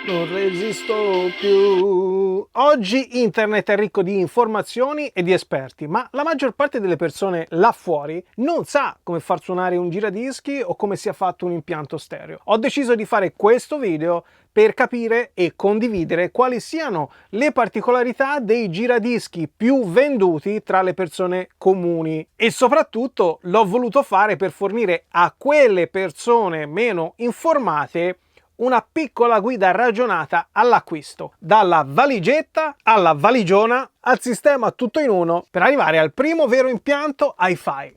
Non resisto più. Oggi internet è ricco di informazioni e di esperti, ma la maggior parte delle persone là fuori non sa come far suonare un giradischi o come sia fatto un impianto stereo. Ho deciso di fare questo video per capire e condividere quali siano le particolarità dei giradischi più venduti tra le persone comuni e soprattutto l'ho voluto fare per fornire a quelle persone meno informate una piccola guida ragionata all'acquisto, dalla valigetta alla valigiona al sistema tutto in uno per arrivare al primo vero impianto hi-fi.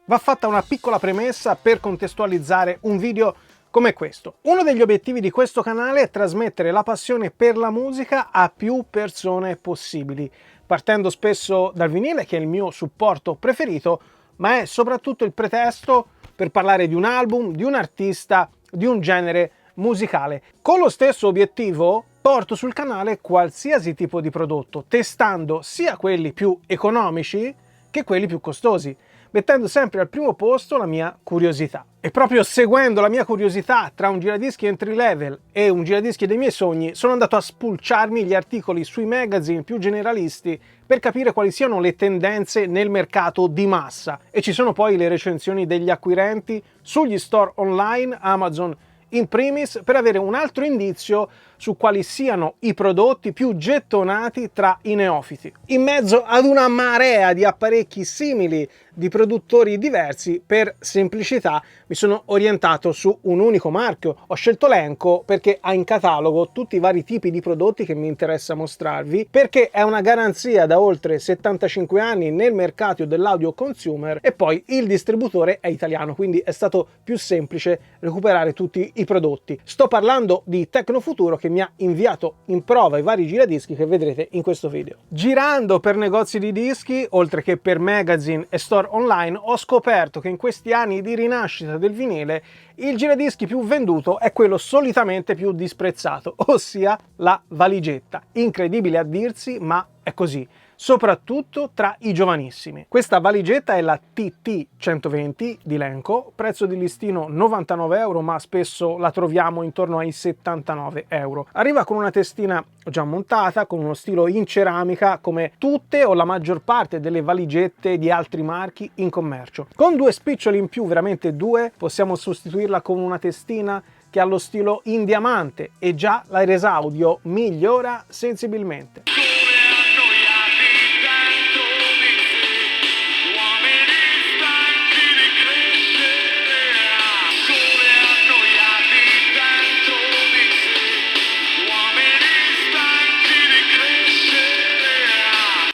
Va fatta una piccola premessa per contestualizzare un video come questo. Uno degli obiettivi di questo canale è trasmettere la passione per la musica a più persone possibili, partendo spesso dal vinile, che è il mio supporto preferito, ma è soprattutto il pretesto per parlare di un album, di un artista, di un genere musicale. Con lo stesso obiettivo porto sul canale qualsiasi tipo di prodotto, testando sia quelli più economici che quelli più costosi, mettendo sempre al primo posto la mia curiosità. E proprio seguendo la mia curiosità tra un giradischi entry level e un giradischi dei miei sogni, sono andato a spulciarmi gli articoli sui magazine più generalisti per capire quali siano le tendenze nel mercato di massa. E ci sono poi le recensioni degli acquirenti sugli store online, Amazon in primis, per avere un altro indizio su quali siano i prodotti più gettonati tra i neofiti. In mezzo ad una marea di apparecchi simili di produttori diversi, per semplicità mi sono orientato su un unico marchio. Ho scelto Lenco perché ha in catalogo tutti i vari tipi di prodotti che mi interessa mostrarvi, perché è una garanzia da oltre 75 anni nel mercato dell'audio consumer e poi il distributore è italiano, quindi è stato più semplice recuperare tutti i prodotti. Sto parlando di Tecnofuturo, che mi ha inviato in prova i vari giradischi che vedrete in questo video. Girando per negozi di dischi, oltre che per magazine e store online, ho scoperto che in questi anni di rinascita del vinile il giradischi più venduto è quello solitamente più disprezzato, ossia la valigetta. Incredibile a dirsi, ma è così, soprattutto tra i giovanissimi. Questa valigetta è la TT120 di Lenco, prezzo di listino 99 euro, ma spesso la troviamo intorno ai 79 euro. Arriva con una testina già montata, con uno stilo in ceramica, come tutte o la maggior parte delle valigette di altri marchi in commercio. Con due spiccioli in più, veramente due, possiamo sostituirla con una testina che ha lo stilo in diamante e già la resa audio migliora sensibilmente.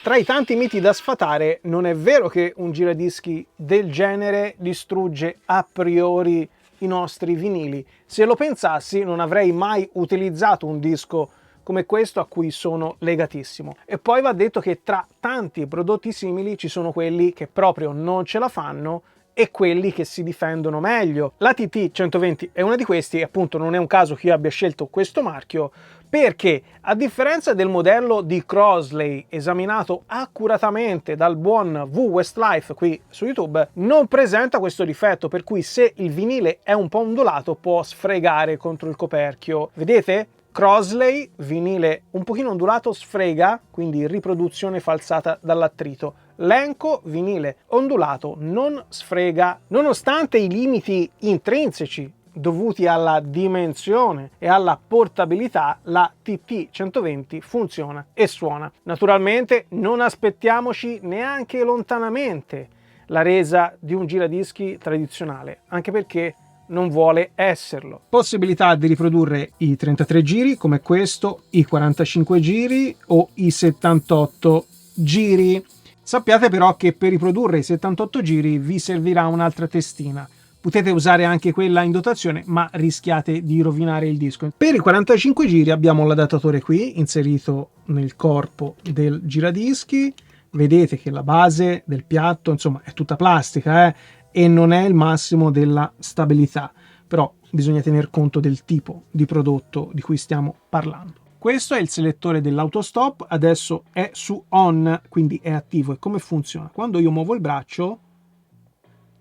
Tra i tanti miti da sfatare, non è vero che un giradischi del genere distrugge a priori i nostri vinili. Se lo pensassi, non avrei mai utilizzato un disco come questo a cui sono legatissimo. E poi va detto che tra tanti prodotti simili ci sono quelli che proprio non ce la fanno e quelli che si difendono meglio. La TT120 è una di questi e appunto non è un caso che io abbia scelto questo marchio, perché a differenza del modello di Crosley esaminato accuratamente dal buon V Westlife qui su YouTube, non presenta questo difetto, per cui se il vinile è un po' ondulato può sfregare contro il coperchio. Vedete? Crosley, vinile un pochino ondulato, sfrega, quindi riproduzione falsata dall'attrito. Lenco, vinile ondulato, non sfrega, nonostante i limiti intrinseci dovuti alla dimensione e alla portabilità. La TT120 funziona e suona. Naturalmente non aspettiamoci neanche lontanamente la resa di un giradischi tradizionale, anche perché non vuole esserlo. Possibilità di riprodurre i 33 giri come questo, i 45 giri o i 78 giri. Sappiate però che per riprodurre i 78 giri vi servirà un'altra testina. Potete usare anche quella in dotazione, ma rischiate di rovinare il disco. Per i 45 giri abbiamo l'adattatore qui inserito nel corpo del giradischi. Vedete che la base del piatto, insomma, è tutta plastica, e non è il massimo della stabilità, però bisogna tener conto del tipo di prodotto di cui stiamo parlando. Questo è il selettore dell'autostop, adesso è su on, quindi è attivo. E come funziona? Quando io muovo il braccio,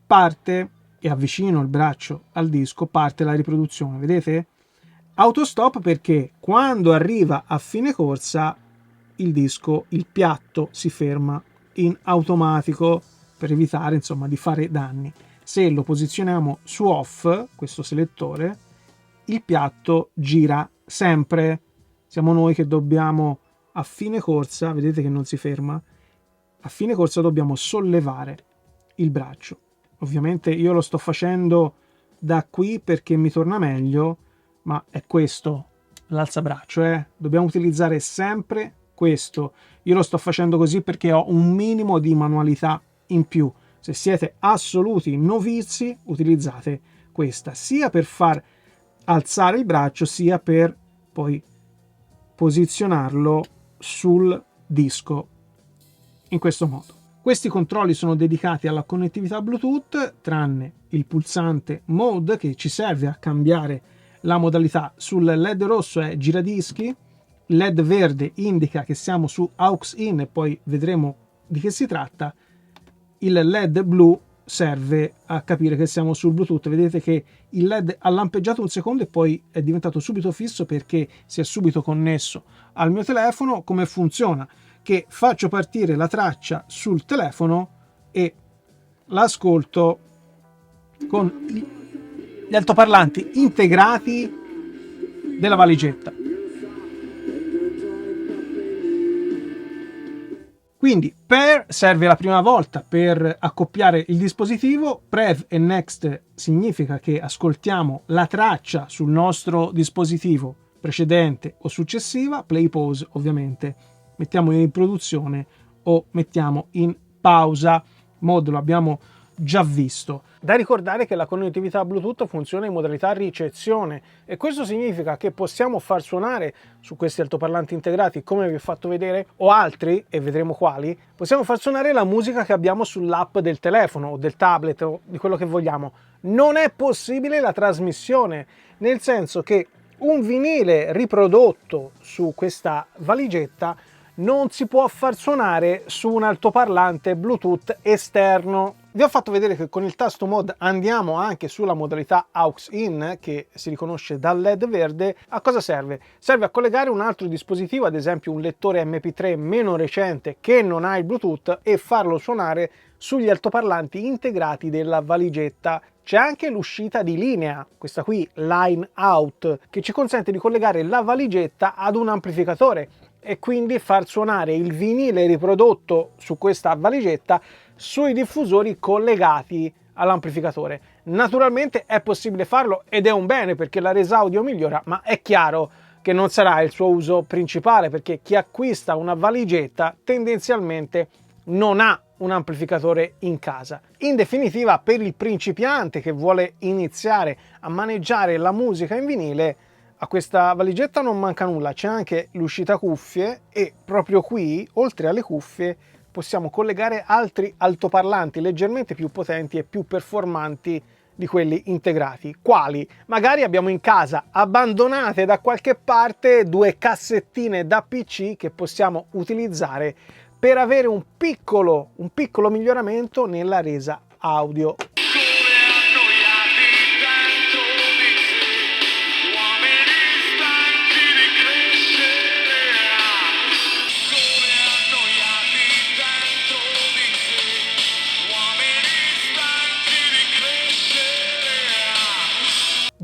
parte e avvicino il braccio al disco, parte la riproduzione, vedete? Autostop perché quando arriva a fine corsa il disco, il piatto si ferma in automatico per evitare insomma di fare danni. Se lo posizioniamo su off, questo selettore, il piatto gira sempre. Siamo noi che dobbiamo a fine corsa, vedete che non si ferma, a fine corsa dobbiamo sollevare il braccio. Ovviamente io lo sto facendo da qui perché mi torna meglio, ma è questo l'alzabraccio, dobbiamo utilizzare sempre questo. Io lo sto facendo così perché ho un minimo di manualità in più. Se siete assoluti novizi, utilizzate questa, sia per far alzare il braccio, sia per poi posizionarlo sul disco in questo modo. Questi controlli sono dedicati alla connettività Bluetooth, tranne il pulsante Mode che ci serve a cambiare la modalità. Sul LED rosso è giradischi, LED verde indica che siamo su aux in e poi vedremo di che si tratta. Il LED blu serve a capire che siamo sul Bluetooth. Vedete che il LED ha lampeggiato un secondo e poi è diventato subito fisso perché si è subito connesso al mio telefono. Come funziona? Che faccio partire la traccia sul telefono e l'ascolto con gli altoparlanti integrati della valigetta. Quindi Pair serve la prima volta per accoppiare il dispositivo, Prev e Next significa che ascoltiamo la traccia sul nostro dispositivo precedente o successiva, Play Pause ovviamente mettiamo in riproduzione o mettiamo in pausa. Mode lo abbiamo già visto. Da ricordare che la connettività Bluetooth funziona in modalità ricezione e questo significa che possiamo far suonare su questi altoparlanti integrati, come vi ho fatto vedere, o altri, e vedremo quali, possiamo far suonare la musica che abbiamo sull'app del telefono o del tablet o di quello che vogliamo. Non è possibile la trasmissione, nel senso che un vinile riprodotto su questa valigetta non si può far suonare su un altoparlante Bluetooth esterno. Vi ho fatto vedere che con il tasto Mode andiamo anche sulla modalità aux in che si riconosce dal LED verde. A cosa serve? Serve a collegare un altro dispositivo, ad esempio un lettore MP3 meno recente che non ha il Bluetooth, e farlo suonare sugli altoparlanti integrati della valigetta. C'è anche l'uscita di linea, questa qui, Line Out, che ci consente di collegare la valigetta ad un amplificatore e quindi far suonare il vinile riprodotto su questa valigetta sui diffusori collegati all'amplificatore. Naturalmente è possibile farlo ed è un bene perché la resa audio migliora, ma è chiaro che non sarà il suo uso principale perché chi acquista una valigetta tendenzialmente non ha un amplificatore in casa. In definitiva, per il principiante che vuole iniziare a maneggiare la musica in vinile, a questa valigetta non manca nulla. C'è anche l'uscita cuffie e proprio qui, oltre alle cuffie, possiamo collegare altri altoparlanti leggermente più potenti e più performanti di quelli integrati. Quali? Magari abbiamo in casa abbandonate da qualche parte due cassettine da PC che possiamo utilizzare per avere un piccolo miglioramento nella resa audio.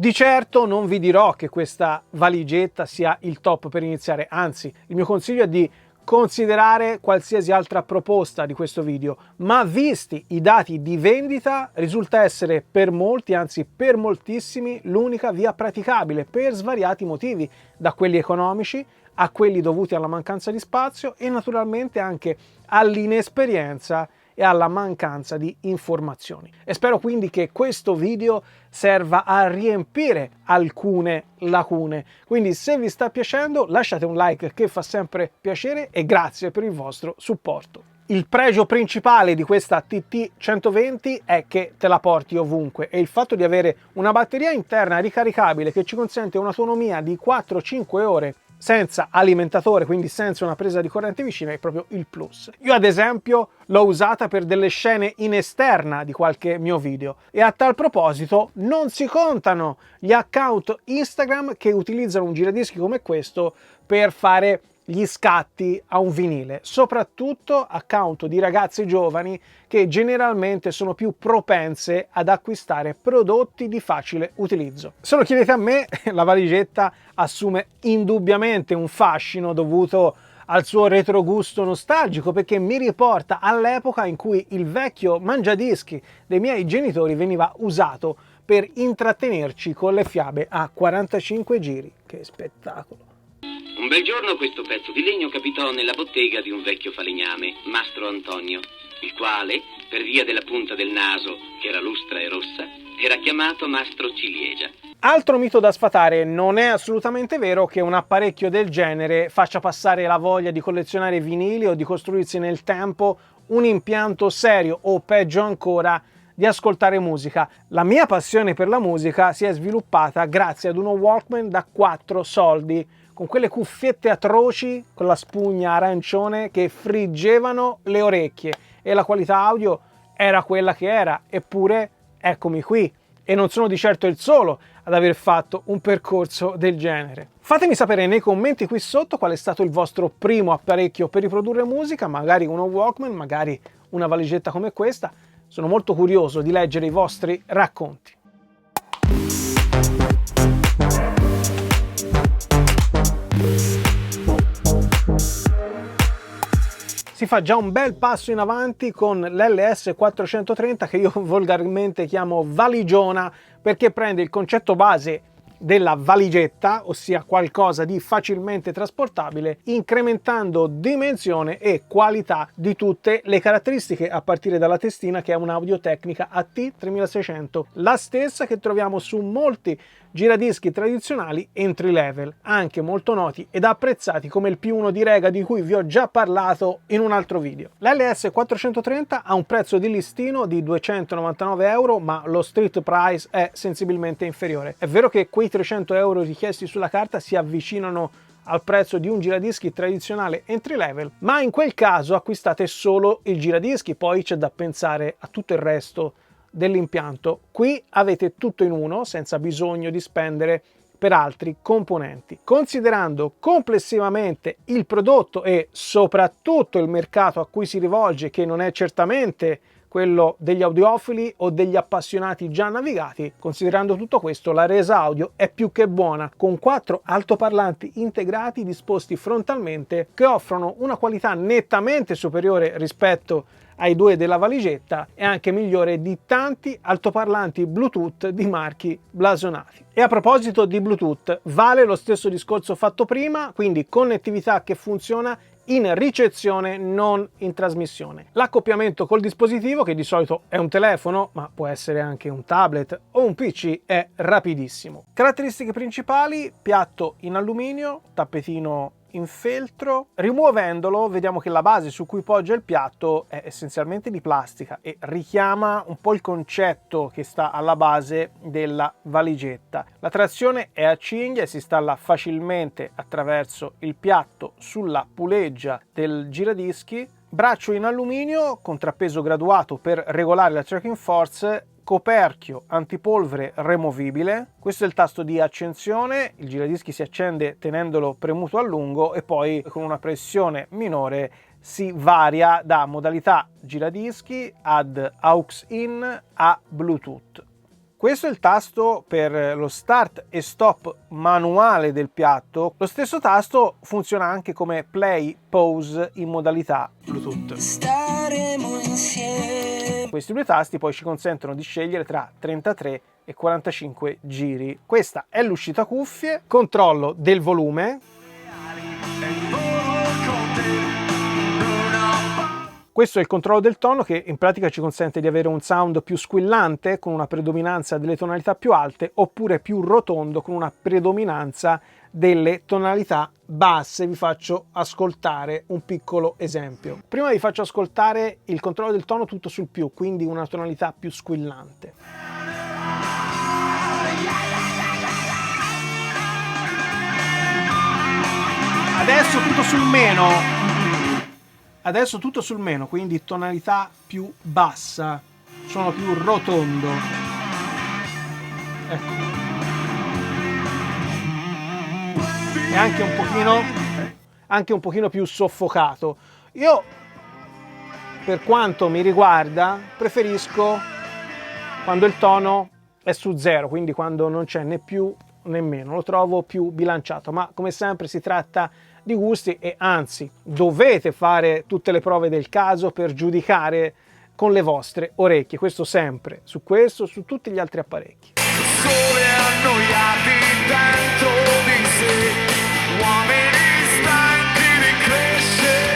Di certo non vi dirò che questa valigetta sia il top per iniziare, anzi, il mio consiglio è di considerare qualsiasi altra proposta di questo video, ma visti i dati di vendita risulta essere per molti, anzi per moltissimi, l'unica via praticabile per svariati motivi, da quelli economici a quelli dovuti alla mancanza di spazio e naturalmente anche all'inesperienza e alla mancanza di informazioni. E spero quindi che questo video serva a riempire alcune lacune. Quindi se vi sta piacendo lasciate un like che fa sempre piacere e grazie per il vostro supporto. Il pregio principale di questa TT120 è che te la porti ovunque e il fatto di avere una batteria interna ricaricabile che ci consente un'autonomia di 4-5 ore senza alimentatore, quindi senza una presa di corrente vicina, è proprio il plus. Io ad esempio l'ho usata per delle scene in esterna di qualche mio video e a tal proposito non si contano gli account Instagram che utilizzano un giradischi come questo per fare gli scatti a un vinile, soprattutto account di ragazze giovani che generalmente sono più propense ad acquistare prodotti di facile utilizzo. Se lo chiedete a me, la valigetta assume indubbiamente un fascino dovuto al suo retrogusto nostalgico, perché mi riporta all'epoca in cui il vecchio mangiadischi dei miei genitori veniva usato per intrattenerci con le fiabe a 45 giri. Che spettacolo! Un bel giorno questo pezzo di legno capitò nella bottega di un vecchio falegname, Mastro Antonio, il quale, per via della punta del naso, che era lustra e rossa, era chiamato Mastro Ciliegia. Altro mito da sfatare: non è assolutamente vero che un apparecchio del genere faccia passare la voglia di collezionare vinili o di costruirsi nel tempo un impianto serio o, peggio ancora, di ascoltare musica. La mia passione per la musica si è sviluppata grazie ad uno Walkman da 4 soldi, con quelle cuffiette atroci con la spugna arancione che friggevano le orecchie, e la qualità audio era quella che era, eppure eccomi qui, e non sono di certo il solo ad aver fatto un percorso del genere. Fatemi sapere nei commenti qui sotto qual è stato il vostro primo apparecchio per riprodurre musica, magari uno Walkman, magari una valigetta come questa. Sono molto curioso di leggere i vostri racconti. Si fa già un bel passo in avanti con l'LS 430, che io volgarmente chiamo valigiona, perché prende il concetto base della valigetta, ossia qualcosa di facilmente trasportabile, incrementando dimensione e qualità di tutte le caratteristiche, a partire dalla testina, che è un'Audio-Technica AT3600, la stessa che troviamo su molti giradischi tradizionali entry level, anche molto noti ed apprezzati come il P1 di Rega, di cui vi ho già parlato in un altro video. L'LS 430 ha un prezzo di listino di 299 euro, ma lo street price è sensibilmente inferiore. È vero che quei 300 euro richiesti sulla carta si avvicinano al prezzo di un giradischi tradizionale entry level, ma in quel caso acquistate solo il giradischi, poi c'è da pensare a tutto il resto dell'impianto. Qui avete tutto in uno, senza bisogno di spendere per altri componenti. Considerando complessivamente il prodotto e soprattutto il mercato a cui si rivolge, che non è certamente quello degli audiofili o degli appassionati già navigati, considerando tutto questo, la resa audio è più che buona, con 4 altoparlanti integrati disposti frontalmente che offrono una qualità nettamente superiore rispetto ai 2 della valigetta e anche migliore di tanti altoparlanti Bluetooth di marchi blasonati. E a proposito di Bluetooth, vale lo stesso discorso fatto prima, quindi connettività che funziona in ricezione, non in trasmissione. L'accoppiamento col dispositivo, che di solito è un telefono, ma può essere anche un tablet o un PC, è rapidissimo. Caratteristiche principali: piatto in alluminio, tappetino in feltro. Rimuovendolo vediamo che la base su cui poggia il piatto è essenzialmente di plastica e richiama un po' il concetto che sta alla base della valigetta. La trazione è a cinghia e si installa facilmente attraverso il piatto sulla puleggia del giradischi. Braccio in alluminio, contrappeso graduato per regolare la tracking force, coperchio antipolvere removibile. Questo è il tasto di accensione, il giradischi si accende tenendolo premuto a lungo e poi con una pressione minore si varia da modalità giradischi ad aux in a Bluetooth. Questo è il tasto per lo start e stop manuale del piatto. Lo stesso tasto funziona anche come play pause in modalità Bluetooth. Staremo insieme. Questi 2 tasti poi ci consentono di scegliere tra 33 e 45 giri. Questa è l'uscita cuffie, controllo del volume. Questo è il controllo del tono, che in pratica ci consente di avere un sound più squillante con una predominanza delle tonalità più alte, oppure più rotondo con una predominanza delle tonalità basse. Vi faccio ascoltare un piccolo esempio. Prima vi faccio ascoltare il controllo del tono tutto sul più, quindi una tonalità più squillante. Adesso tutto sul meno. Adesso tutto sul meno, quindi tonalità più bassa, suono più rotondo. Ecco. E anche un pochino più soffocato. Io, per quanto mi riguarda, preferisco quando il tono è su 0, quindi quando non c'è né più né meno, lo trovo più bilanciato, ma come sempre si tratta di gusti e anzi dovete fare tutte le prove del caso per giudicare con le vostre orecchie, questo sempre, su questo, su tutti gli altri apparecchi. Sole annoiati dentro di sé, uomini stanchi di crescere.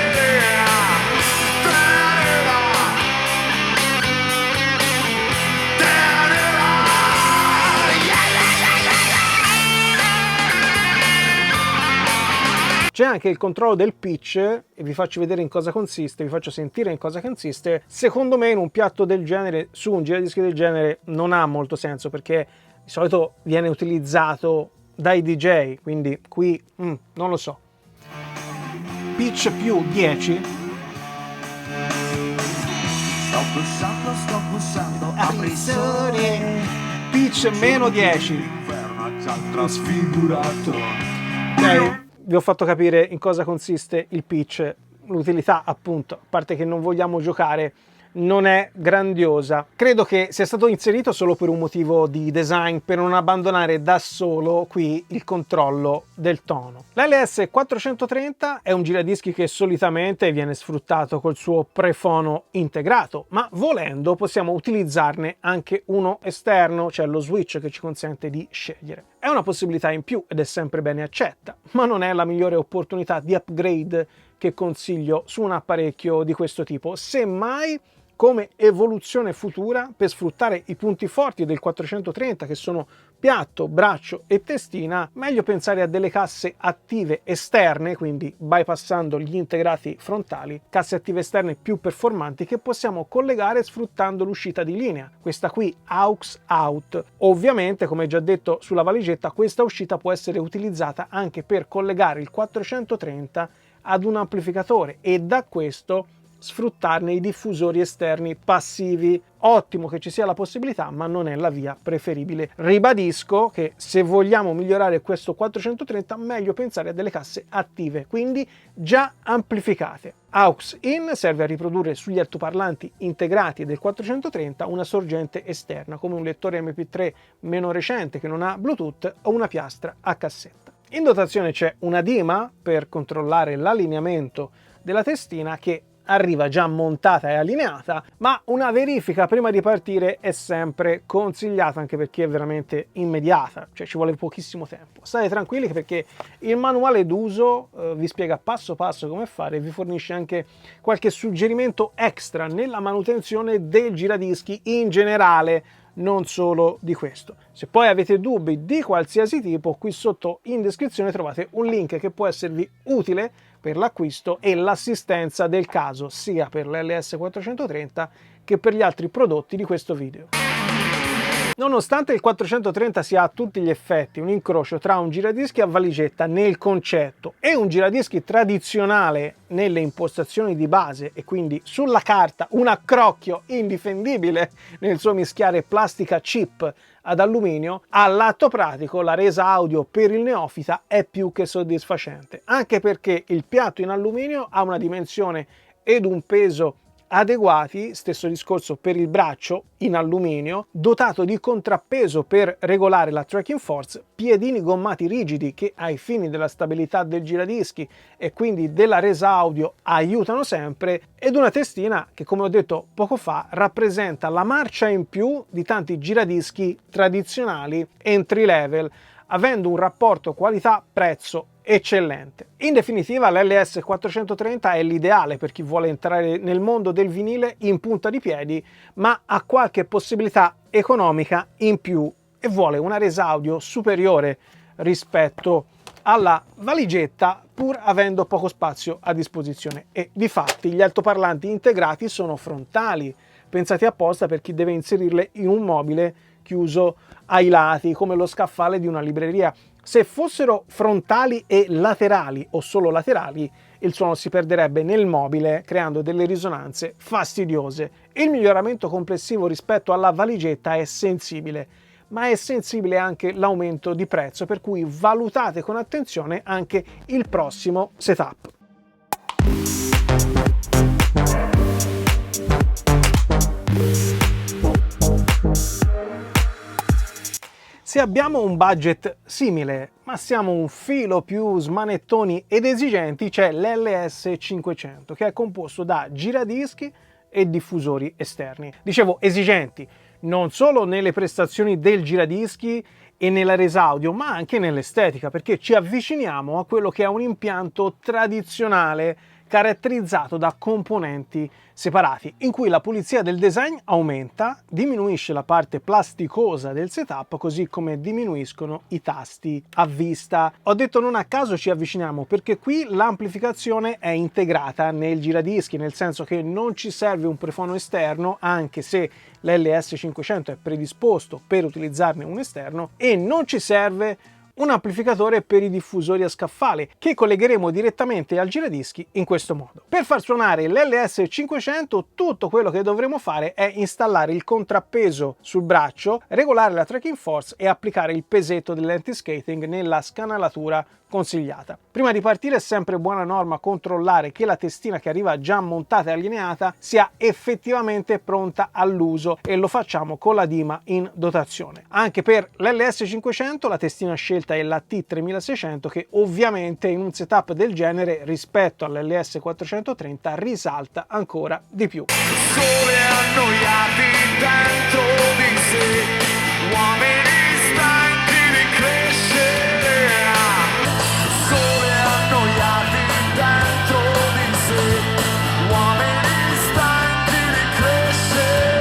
C'è anche il controllo del pitch e vi faccio vedere in cosa consiste, vi faccio sentire in cosa consiste. Secondo me in un piatto del genere, su un giradischi del genere, non ha molto senso perché di solito viene utilizzato dai DJ, quindi qui non lo so. Pitch più 10. Sto bussando, apri sole. Pitch meno 10. Trasfigurato. Ok? Vi ho fatto capire in cosa consiste il pitch, l'utilità appunto, a parte che non vogliamo giocare, non è grandiosa. Credo che sia stato inserito solo per un motivo di design, per non abbandonare da solo qui il controllo del tono. L'LS 430 è un giradischi che solitamente viene sfruttato col suo prefono integrato, ma volendo possiamo utilizzarne anche uno esterno, cioè lo switch che ci consente di scegliere. È una possibilità in più ed è sempre bene accetta, ma non è la migliore opportunità di upgrade che consiglio su un apparecchio di questo tipo. Semmai, come evoluzione futura, per sfruttare i punti forti del 430 che sono piatto, braccio e testina, meglio pensare a delle casse attive esterne, quindi bypassando gli integrati frontali, casse attive esterne più performanti che possiamo collegare sfruttando l'uscita di linea, questa qui AUX out. Ovviamente, come già detto sulla valigetta, questa uscita può essere utilizzata anche per collegare il 430 ad un amplificatore e da questo sfruttarne i diffusori esterni passivi. Ottimo che ci sia la possibilità, ma non è la via preferibile. Ribadisco che se vogliamo migliorare questo 430 meglio pensare a delle casse attive, quindi già amplificate. AUX in serve a riprodurre sugli altoparlanti integrati del 430 una sorgente esterna, come un lettore MP3 meno recente che non ha Bluetooth o una piastra a cassetta. In dotazione c'è una DIMA per controllare l'allineamento della testina che arriva già montata e allineata, ma una verifica prima di partire è sempre consigliata anche perché è veramente immediata, cioè ci vuole pochissimo tempo. State tranquilli perché il manuale d'uso vi spiega passo passo come fare e vi fornisce anche qualche suggerimento extra nella manutenzione del giradischi in generale, non solo di questo. Se poi avete dubbi di qualsiasi tipo, qui sotto in descrizione trovate un link che può esservi utile per l'acquisto e l'assistenza del caso, sia per l'LS 430 che per gli altri prodotti di questo video. Nonostante il 430 sia a tutti gli effetti un incrocio tra un giradischi a valigetta nel concetto e un giradischi tradizionale nelle impostazioni di base e quindi sulla carta un accrocchio indifendibile nel suo mischiare plastica chip ad alluminio, all'atto pratico la resa audio per il neofita è più che soddisfacente, anche perché il piatto in alluminio ha una dimensione ed un peso adeguati, stesso discorso per il braccio in alluminio, dotato di contrappeso per regolare la tracking force, piedini gommati rigidi che ai fini della stabilità del giradischi e quindi della resa audio aiutano sempre, ed una testina che, come ho detto poco fa, rappresenta la marcia in più di tanti giradischi tradizionali entry level, avendo un rapporto qualità-prezzo eccellente. In definitiva l'LS 430 è l'ideale per chi vuole entrare nel mondo del vinile in punta di piedi, ma ha qualche possibilità economica in più e vuole una resa audio superiore rispetto alla valigetta, pur avendo poco spazio a disposizione. E difatti gli altoparlanti integrati sono frontali, pensati apposta per chi deve inserirle in un mobile chiuso ai lati, come lo scaffale di una libreria. Se fossero frontali e laterali o solo laterali, il suono si perderebbe nel mobile creando delle risonanze fastidiose. Il miglioramento complessivo rispetto alla valigetta è sensibile, ma è sensibile anche l'aumento di prezzo, per cui valutate con attenzione anche il prossimo setup. Se abbiamo un budget simile, ma siamo un filo più smanettoni ed esigenti, c'è l'LS500, che è composto da giradischi e diffusori esterni. Dicevo esigenti, non solo nelle prestazioni del giradischi e nella resa audio, ma anche nell'estetica, perché ci avviciniamo a quello che è un impianto tradizionale caratterizzato da componenti separati, in cui la pulizia del design aumenta, diminuisce la parte plasticosa del setup, così come diminuiscono i tasti a vista. Ho detto non a caso ci avviciniamo, perché qui l'amplificazione è integrata nel giradischi, nel senso che non ci serve un prefono esterno, anche se l'LS500 è predisposto per utilizzarne un esterno, e non ci serve un amplificatore per i diffusori a scaffale, che collegheremo direttamente al giradischi in questo modo. Per far suonare l'LS500 tutto quello che dovremo fare è installare il contrappeso sul braccio, regolare la tracking force e applicare il pesetto dell'anti-skating nella scanalatura consigliata. Prima di partire è sempre buona norma controllare che la testina che arriva già montata e allineata sia effettivamente pronta all'uso, e lo facciamo con la Dima in dotazione. Anche per l'LS500 la testina scelta è la T3600, che ovviamente in un setup del genere rispetto all'LS430 risalta ancora di più. Sole annoiati dentro di sé, uomini stanchi di crescere. Sole annoiati dentro di sé, uomini stanchi di crescere.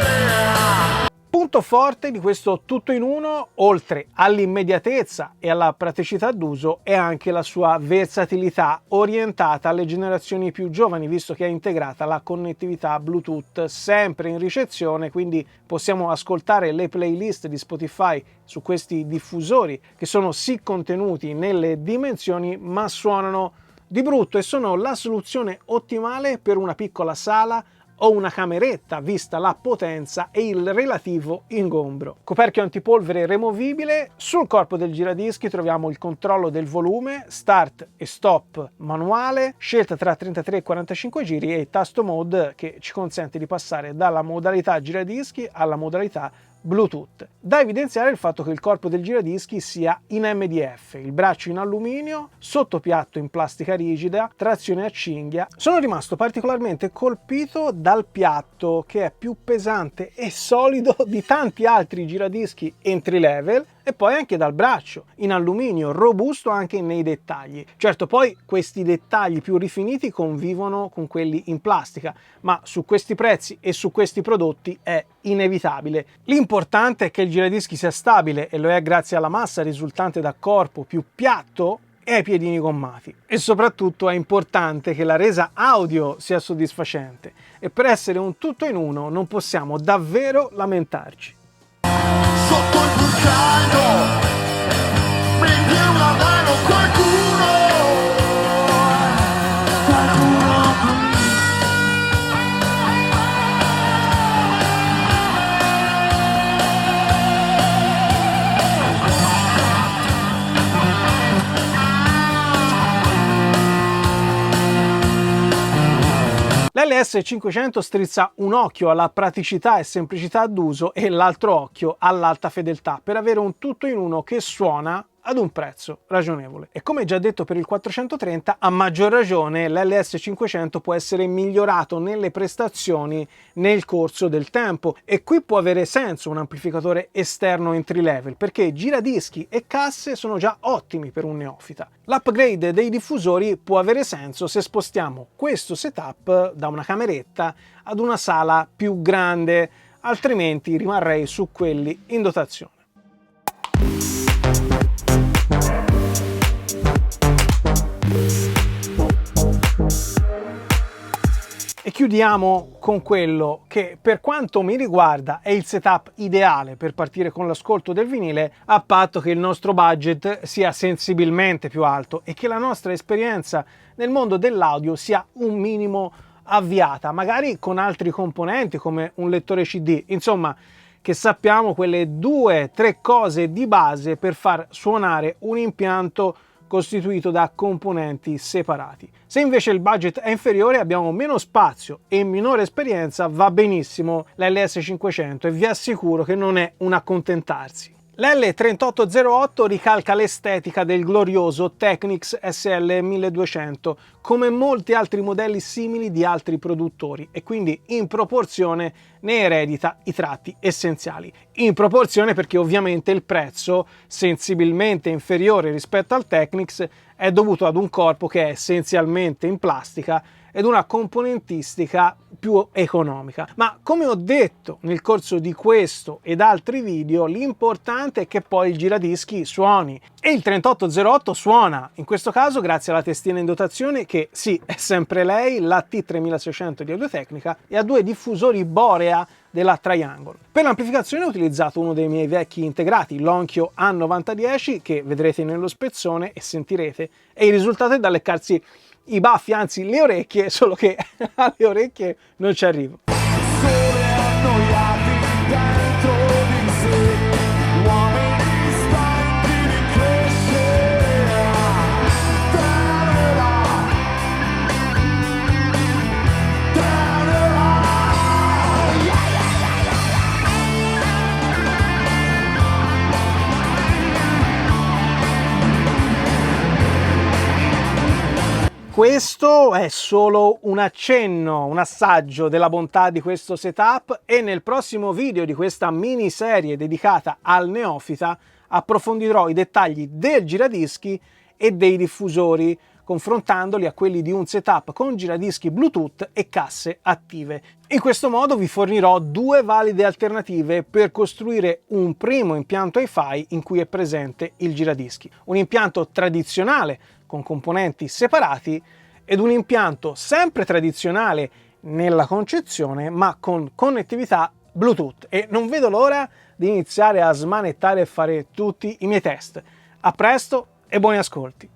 Punto forte di questo tutto in uno, oltre all'immediatezza e alla praticità d'uso, è anche la sua versatilità orientata alle generazioni più giovani, visto che è integrata la connettività Bluetooth sempre in ricezione, quindi possiamo ascoltare le playlist di Spotify su questi diffusori che sono sì contenuti nelle dimensioni, ma suonano di brutto, e sono la soluzione ottimale per una piccola sala o una cameretta, vista la potenza e il relativo ingombro. Coperchio antipolvere removibile. Sul corpo del giradischi troviamo il controllo del volume, start e stop manuale, scelta tra 33 e 45 giri, e tasto mode che ci consente di passare dalla modalità giradischi alla modalità Bluetooth. Da evidenziare il fatto che il corpo del giradischi sia in MDF, il braccio in alluminio, sottopiatto in plastica rigida, trazione a cinghia. Sono rimasto particolarmente colpito dal piatto, che è più pesante e solido di tanti altri giradischi entry level, e poi anche dal braccio in alluminio, robusto anche nei dettagli. Certo, poi questi dettagli più rifiniti convivono con quelli in plastica, ma su questi prezzi e su questi prodotti è inevitabile. L'importante è che il giradischi sia stabile, e lo è grazie alla massa risultante da corpo più piatto e ai piedini gommati. E soprattutto è importante che la resa audio sia soddisfacente, e per essere un tutto in uno non possiamo davvero lamentarci. Sotto il vulcano, prendi una mano qualcuno, L'LS500 strizza un occhio alla praticità e semplicità d'uso e l'altro occhio all'alta fedeltà, per avere un tutto in uno che suona ad un prezzo ragionevole. E come già detto per il 430, a maggior ragione l'LS500 può essere migliorato nelle prestazioni nel corso del tempo, e qui può avere senso un amplificatore esterno entry level, perché giradischi e casse sono già ottimi per un neofita. L'upgrade dei diffusori può avere senso se spostiamo questo setup da una cameretta ad una sala più grande, altrimenti rimarrei su quelli in dotazione. chiudiamo con quello che, per quanto mi riguarda, è il setup ideale per partire con l'ascolto del vinile, a patto che il nostro budget sia sensibilmente più alto e che la nostra esperienza nel mondo dell'audio sia un minimo avviata, magari con altri componenti come un lettore CD, insomma, che sappiamo quelle 2-3 cose di base per far suonare un impianto costituito da componenti separati. Se invece il budget è inferiore, abbiamo meno spazio e minore esperienza, va benissimo la LS500 e vi assicuro che non è un accontentarsi. L'L3808 ricalca l'estetica del glorioso Technics SL1200, come molti altri modelli simili di altri produttori, e quindi in proporzione ne eredita i tratti essenziali. In proporzione perché ovviamente il prezzo, sensibilmente inferiore rispetto al Technics, è dovuto ad un corpo che è essenzialmente in plastica ed una componentistica più economica. Ma come ho detto nel corso di questo ed altri video, l'importante è che poi il giradischi suoni, e il 3808 suona, in questo caso grazie alla testina in dotazione che sì, è sempre lei, la T3600 di Audio-Tecnica, e ha 2 diffusori Borea della Triangle. Per l'amplificazione ho utilizzato uno dei miei vecchi integrati, l'Onkyo A9010, che vedrete nello spezzone e sentirete, e il risultato è da leccarsi i baffi, anzi le orecchie, solo che alle orecchie non ci arrivo. Sole annoiati dentro di sé, uomini stanchi di crescere. Questo è solo un accenno, un assaggio della bontà di questo setup, e nel prossimo video di questa miniserie dedicata al neofita approfondirò i dettagli del giradischi e dei diffusori, confrontandoli a quelli di un setup con giradischi Bluetooth e casse attive. In questo modo vi fornirò 2 valide alternative per costruire un primo impianto hi-fi in cui è presente il giradischi. Un impianto tradizionale con componenti separati ed un impianto sempre tradizionale nella concezione ma con connettività Bluetooth, e non vedo l'ora di iniziare a smanettare e fare tutti i miei test. A presto e buoni ascolti!